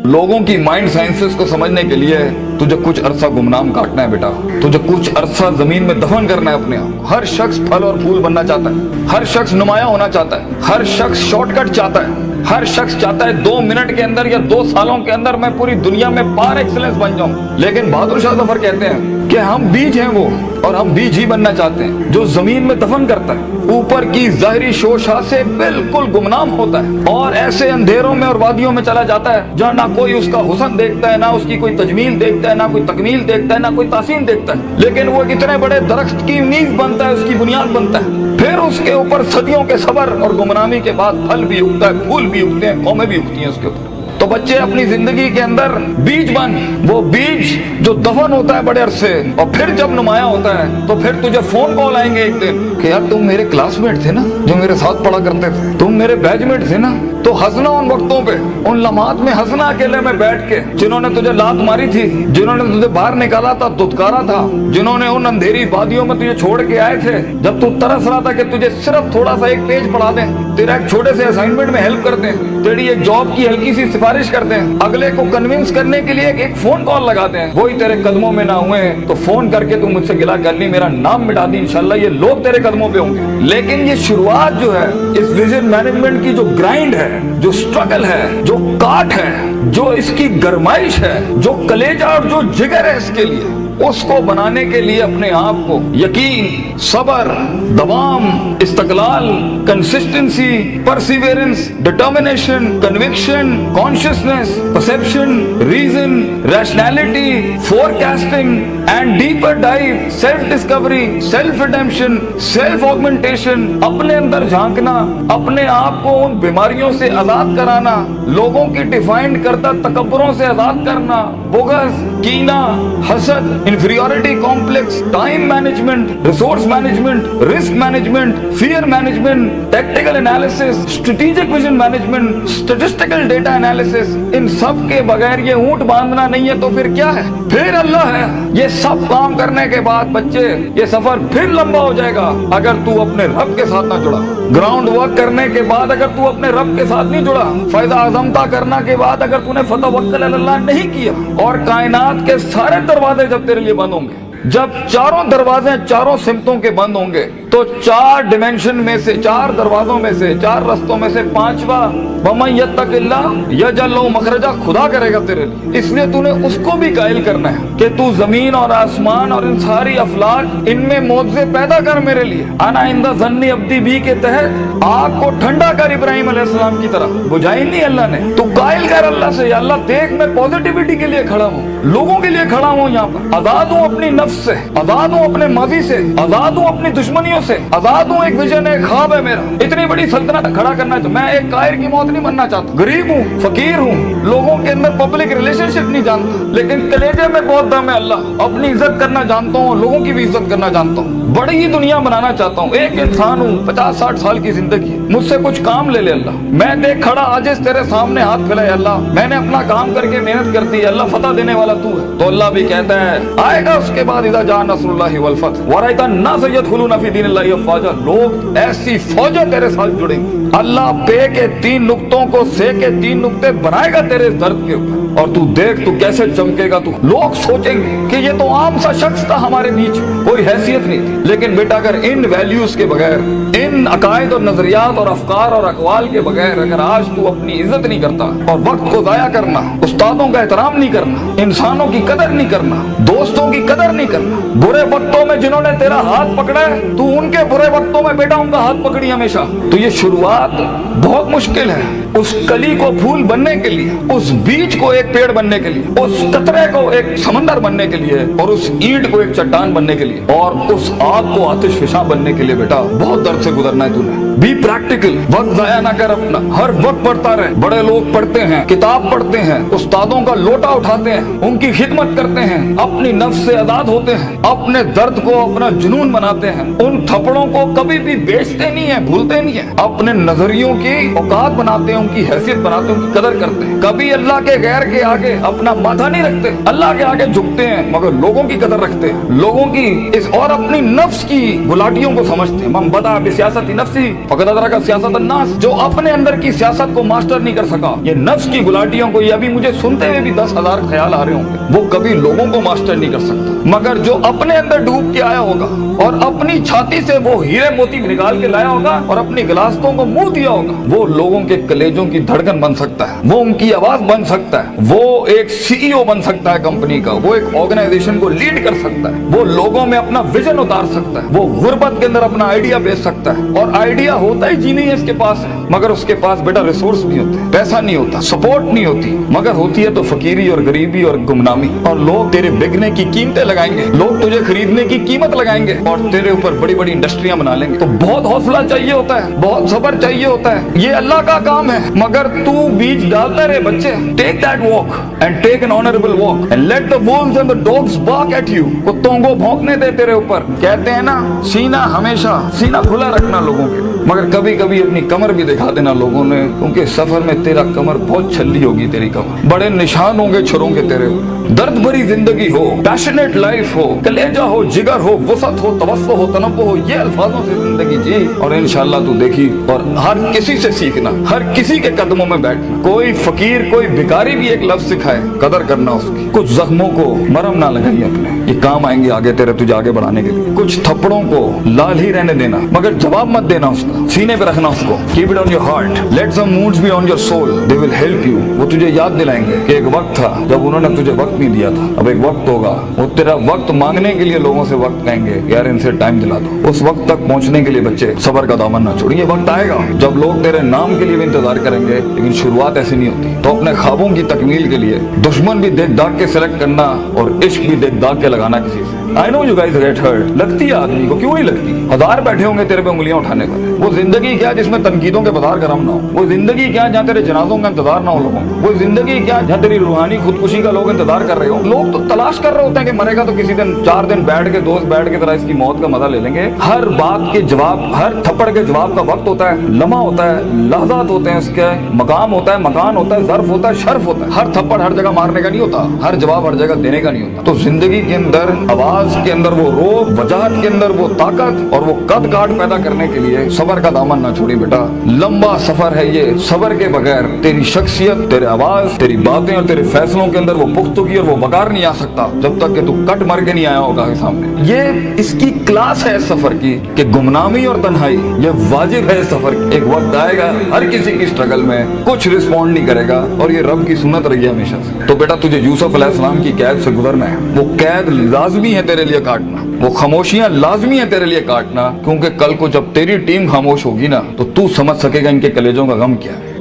लोगों की mind sciences को समझने के लिए तुझे कुछ अरसा गुमनाम काटना है बेटा, तुझे कुछ अरसा जमीन में दफन करना है अपने आप। हर शख्स फल और फूल बनना चाहता है, हर शख्स नुमाया होना चाहता है, हर शख्स शॉर्टकट चाहता है, हर शख्स चाहता है 2 मिनट के अंदर या 2 सालों के अंदर मैं पूरी दुनिया में पार एक्सीलेंस बन जाऊं। लेकिन बहादुर शाह जफर कहते हैं कि हम बीज हैं वो, और हम बीज ही बनना चाहते हैं जो जमीन में दफन करता है, ऊपर की जाहिरी शोशा से बिल्कुल गुमनाम होता है और ऐसे अंधेरों में और वादियों में चला जाता है जहाँ ना कोई उसका हुस्न देखता है, ना उसकी कोई तजमील देखता है, ना कोई तकमील देखता है, ना कोई तासीन देखता है। लेकिन वो इतने बड़े दरख्त की नींव बनता है, उसकी बुनियाद बनता है, फिर उसके ऊपर सदियों के सबर और गुमनामी के बाद फल भी उगता है, फूल भी उगते हैं, कौमें भी उगती हैं उसके ऊपर। तो बच्चे अपनी जिंदगी के अंदर बीज बन, वो बीज जो दफन होता है बड़े अरसे, और फिर जब नुमाया होता है तो फिर तुझे फोन कॉल आएंगे एक दिन कि यार तुम मेरे क्लासमेट थे ना, जो मेरे साथ पढ़ा करते थे, तुम मेरे बैचमेट थे ना। तो हंसना उन वक्तों पे, उन लम्हात में हंसना अकेले में बैठ के, जिन्होंने तुझे लात मारी थी, जिन्होंने तुझे बाहर निकाला था, दुत्कारा था, जिन्होंने उन अंधेरी वादियों में तुझे छोड़ के आए थे, जब तू तरस रहा था कि तुझे सिर्फ थोड़ा सा एक पेज पढ़ा दें, तेरा एक छोटे से असाइनमेंट में हेल्प कर दें, तेरी एक जॉब की हल्की सी सिफारिश कर दें, अगले को कन्विंस करने के लिए एक फोन कॉल लगाते हैं, वही तेरे कदमों में ना हुए तो फोन करके तू मुझसे गिला कर ली, मेरा नाम मिटा दी, इंशाल्लाह ये लोग तेरे कदमों पे होंगे। लेकिन ये शुरुआत जो है इस विजन मैनेजमेंट की, जो ग्राइंड है, जो स्ट्रगल है, जो काट है, जो इसकी गरमाइश है, जो कलेजा और जो जिगर है इसके लिए, उसको बनाने के लिए अपने आप को यकीन, सबर, दवाम, इस्तकलाल, consistency, perseverance, determination, conviction, consciousness, perception, reason, rationality, forecasting and deeper dive, self discovery, self redemption, self augmentation, अपने अंदर झांकना, अपने आप को उन बीमारियों से आजाद कराना, लोगों की डिफाइंड करता तकब्बुरों से आजाद करना, बुग़्ज़, कीना, हसद, inferiority complex, time management, resource management, risk management, fear management, tactical analysis, strategic vision management, statistical data analysis, इन सब के बगैर ये ऊंट बांधना नहीं है तो फिर क्या है? फिर अल्लाह है। ये सब काम करने के बाद बच्चे ये सफर फिर लंबा हो जाएगा अगर तू अपने रब के साथ ना जुड़ा। ग्राउंड वर्क करने के बाद अगर तू अपने रब के साथ नहीं जुड़ा, फायदा आजमता करना के बाद अगर तूने फतवक्कुल अल्लाह नहीं किया, और कायनात के सारे दरवाजे जब तेरे लिए बंद होंगे, जब चारों दरवाजे चारों सिमतों के बंद होंगे, तो 4 डिमेंशन में से, 4 दरवाजों में से, 4 रस्तों में से 5वां वमन यत्तकिल्लाह यजअल लहू मखरजा खुदा करेगा तेरे लिए। इसलिए तूने उसको भी कायल करना है कि तू जमीन और आसमान और इन सारी अफलाक, इनमें मौजज़े पैदा कर मेरे लिए। आना इंदा ज़न्नी अब्दी भी के तहत आग को ठंडा कर इब्राहिम अलैहिस्सलाम की तरह, बुझाई नहीं अल्लाह ने। तू कायल कर अल्लाह से, या अल्लाह देख मैं पॉजिटिविटी के लिए खड़ा हूँ, लोगों के लिए खड़ा हूँ, यहाँ पर आजाद हूँ अपनी नफ्स से, आजाद हूँ अपने माजी से, आजाद हूँ अपनी दुश्मनियों से, आजाद हूँ। एक विजन है, ख्वाब है मेरा, इतनी बड़ी सल्तनत खड़ा करना है। तो मैं एक कायर की मौत नहीं बनना चाहता, गरीब हूँ, फकीर हूँ, लोगों के अंदर पब्लिक रिलेशनशिप नहीं जानता, लेकिन कलेजे में बहुत दम है अल्लाह, अपनी इज्जत करना जानता हूँ, लोगों की भी इज्जत करना जानता हूँ, बड़ी ही दुनिया बनाना चाहता हूँ। एक इंसान हूँ, 50-60 साल की जिंदगी, मुझसे कुछ काम ले ले अल्लाह, मैं देख खड़ा आजिज़ तेरे सामने हाथ फैलाए अल्लाह, मैंने अपना काम करके मेहनत कर दी अल्लाह, फतह देने वाला तू है। तो अल्लाह भी कहता है आएगा उसके बाद इज़ा जा नस्रुल्लाहि वल फतह व रअयता अन्नास यदखुलूना फी दीनिल्लाहि अफ़वाजा, लोग ऐसी फौजें तेरे साथ जुड़ेंगी। अल्लाह पे के 3 नुक्तों को से के 3 नुक्ते बनाएगा तेरे दर्द के ऊपर, और तू देख तू कैसे चमकेगा। तू लोग सोचेंगे कि ये तो आम सा शख्स था, हमारे बीच कोई हैसियत नहीं थी, लेकिन बेटा अगर इन वैल्यूज के बगैर, इन अकायद और नजरियात और अफकार और अकवाल के बगैर अगर आज तू अपनी इज्जत नहीं करता, और वक्त को जाया करना, उस्तादों का एहतराम नहीं करना, इंसानों की कदर नहीं करना, दोस्तों की कदर नहीं करना, बुरे वक्तों में जिन्होंने तेरा हाथ पकड़ा है तू उनके बुरे वक्तों में बेटा उनका हाथ पकड़ी हमेशा। तो ये शुरुआत बहुत मुश्किल है, उस कली को फूल बनने के लिए, उस बीज को एक पेड़ बनने के लिए, उस कतरे को एक समंदर बनने के लिए, और उस ईंट को एक चट्टान बनने के लिए, और उस आग को आतिश फिशा बनने के लिए बेटा बहुत दर्द से गुजरना है तूने। बी प्रैक्टिकल, वक्त जाया ना कर अपना, हर वक्त पढ़ता रहे। बड़े लोग पढ़ते हैं, किताब पढ़ते हैं, उस्तादों का लोटा उठाते हैं, उनकी खिदमत करते हैं, अपनी नफ्स से आजाद होते हैं, अपने दर्द को अपना जुनून बनाते हैं, उन थप्पड़ों को कभी भी बेचते नहीं है, भूलते नहीं है, अपने नजरियों की औकात बनाते हैं, उनकी हैसियत बनाते हैं, उनकी कदर करते हैं, कभी अल्लाह के गैर के आगे अपना माथा नहीं रखते, अल्लाह के आगे झुकते हैं मगर लोगों की कदर रखते हैं, लोगों की इस और अपनी नफ्स की गुलाटियों को समझते हैं। मन बदा बिसियासती नफ्सी फकद अदरक सियासत अन्नास, जो अपने अंदर की सियासत को मास्टर नहीं कर सका, ये नफ्स की गुलाटियों को, ये अभी मुझे सुनते हुए भी 10,000 ख्याल आ रहे होंगे, वो कभी लोगों को मास्टर नहीं कर सकता। मगर जो अपने अंदर डूब के आया होगा और अपनी छाती से वो हीरे मोती निकाल के लाया होगा और अपनी गिलासतों को मुंह दिया होगा, वो लोगों के कलेजों की धड़कन बन सकता है, वो उनकी आवाज बन सकता है, वो एक सीईओ बन सकता है कंपनी का, वो एक ऑर्गेनाइजेशन को लीड कर सकता है, वो लोगों में अपना विजन उतार सकता है, वो गुर्बत के अंदर अपना आइडिया बेच सकता है। और आइडिया होता ही जी नहीं है इसके पास है, मगर उसके पास बेटा रिसोर्स नहीं होते, पैसा नहीं होता, सपोर्ट नहीं होती, मगर होती है तो फकीरी और गरीबी और गुमनामी। और लोग तेरे बिकने की कीमतें लगाएंगे, लोग तुझे खरीदने की कीमत लगाएंगे और तेरे ऊपर बड़ी बड़ी इंडस्ट्रियां बना लेंगे। तो बहुत हौसला चाहिए होता है, बहुत सब्र चाहिए होता है, ये अल्लाह का काम है। मगर तू बीज डालता रहे बच्चे, take that walk and take an honourable walk and let the wolves and the dogs bark at you. कुत्तों को भौंकने दे तेरे ऊपर। कहते हैं ना, सीना हमेशा सीना खुला रखना लोगों के, मगर कभी कभी अपनी कमर भी दिखा देना लोगों ने, क्योंकि सफर में तेरा कमर बहुत छल्ली होगी, तेरी कमर बड़े निशान होंगे छुरों के तेरे ऊपर। दर्द भरी जिंदगी हो, पैशनेट लाइफ हो, कलेजा हो, जिगर हो, वसत हो, तवस्सो हो, तनव्वुह हो, ये अल्फाजों से जिंदगी जी और इंशाअल्लाह तू देखी। और हर किसी से सीखना, हर किसी के कदमों में बैठना। कोई फकीर, कोई भिखारी भी एक लफ्ज सिखाए, कदर करना उसकी। कुछ जख्मों को मरहम ना लगाइए अपने, ये काम आएंगे आगे तेरे, तुझे आगे बढ़ाने के लिए। कुछ थप्पड़ों को लाल ही रहने देना, मगर जवाब मत देना उसका, सीने पे रखना उसको। Keep it on your heart, let some moods be on your soul, they will help you. वो तुझे याद दिलाएंगे कि एक वक्त था जब उन्होंने तुझे वक्त नहीं दिया था, अब एक वक्त होगा, वो तेरा वक्त मांगने के लिए लोगों से वक्त कहेंगे, यार इनसे टाइम दिला दो। उस वक्त तक पहुंचने के लिए बच्चे सब्र का दामन ना छोड़िए। वक्त आएगा जब लोग तेरे नाम के लिए भी इंतजार करेंगे, लेकिन शुरुआत ऐसी नहीं होती। तो अपने ख्वाबों की तकमील के लिए दुश्मन भी देख दाग के सिलेक्ट करना और इश्क भी देख दाग के लगाना किसी से। I know you guys get hurt, लगती है आदमी को, क्यों नहीं लगती? हजार बैठे होंगे तेरे पे उंगलियां उठाने पर। वो जिंदगी क्या जिसमें तनकीदों के बाजार गरम ना हो? वो जिंदगी क्या जहाँ तेरे जनाजों का इंतजार ना हो लोगों को? वो जिंदगी क्या जहाँ तेरी रूहानी खुदकुशी का लोग इंतजार कर रहे हो? लोग तो तलाश कर रहे होते हैं कि मरेगा तो किसी दिन 4 दिन बैठ के, दोस्त बैठ के तरह इसकी मौत का मजा ले लेंगे। हर बात के जवाब, हर थप्पड़ के जवाब का वक्त होता है, लम्हा होता है, लहजात होते हैं, उसके मकाम होता है, मकान होता है, ज़र्फ होता है, शर्फ होता है। हर थप्पड़ हर जगह मारने का नहीं होता, हर जवाब हर जगह देने का नहीं होता। तो जिंदगी के अंदर आवाज के अंदर वो रोब, वजाहत के अंदर वो ताकत और वो कद काट पैदा करने के लिए सबर का दामन ना छोड़ी बेटा। लंबा सफर है ये, सबर के बगैर तेरी शख्सियत, तेरे आवाज, तेरी बातें और तेरे फैसलों के अंदर वो पुख्तगी और वो वकार नहीं आ सकता जब तक कि तू कट मर के नहीं आया होगा सामने। ये इसकी क्लास है सफर की कि गुमनामी और तन्हाई ये वाजिब है सफर की। एक वक्त आएगा हर किसी की स्ट्रगल में कुछ रिस्पॉन्ड नहीं करेगा और ये रब की सुन्नत रही है हमेशा से। तो बेटा तुझे यूसुफ अलैहिस्सलाम की कैद से गुजरना है। वो कैद लाजमी है तेरे लिए काटना, वो खामोशियां लाजमी है तेरे लिए काटना, क्योंकि कल को जब तेरी टीम खामोश होगी ना तो तू समझ सकेगा इनके कलेजों का गम क्या है।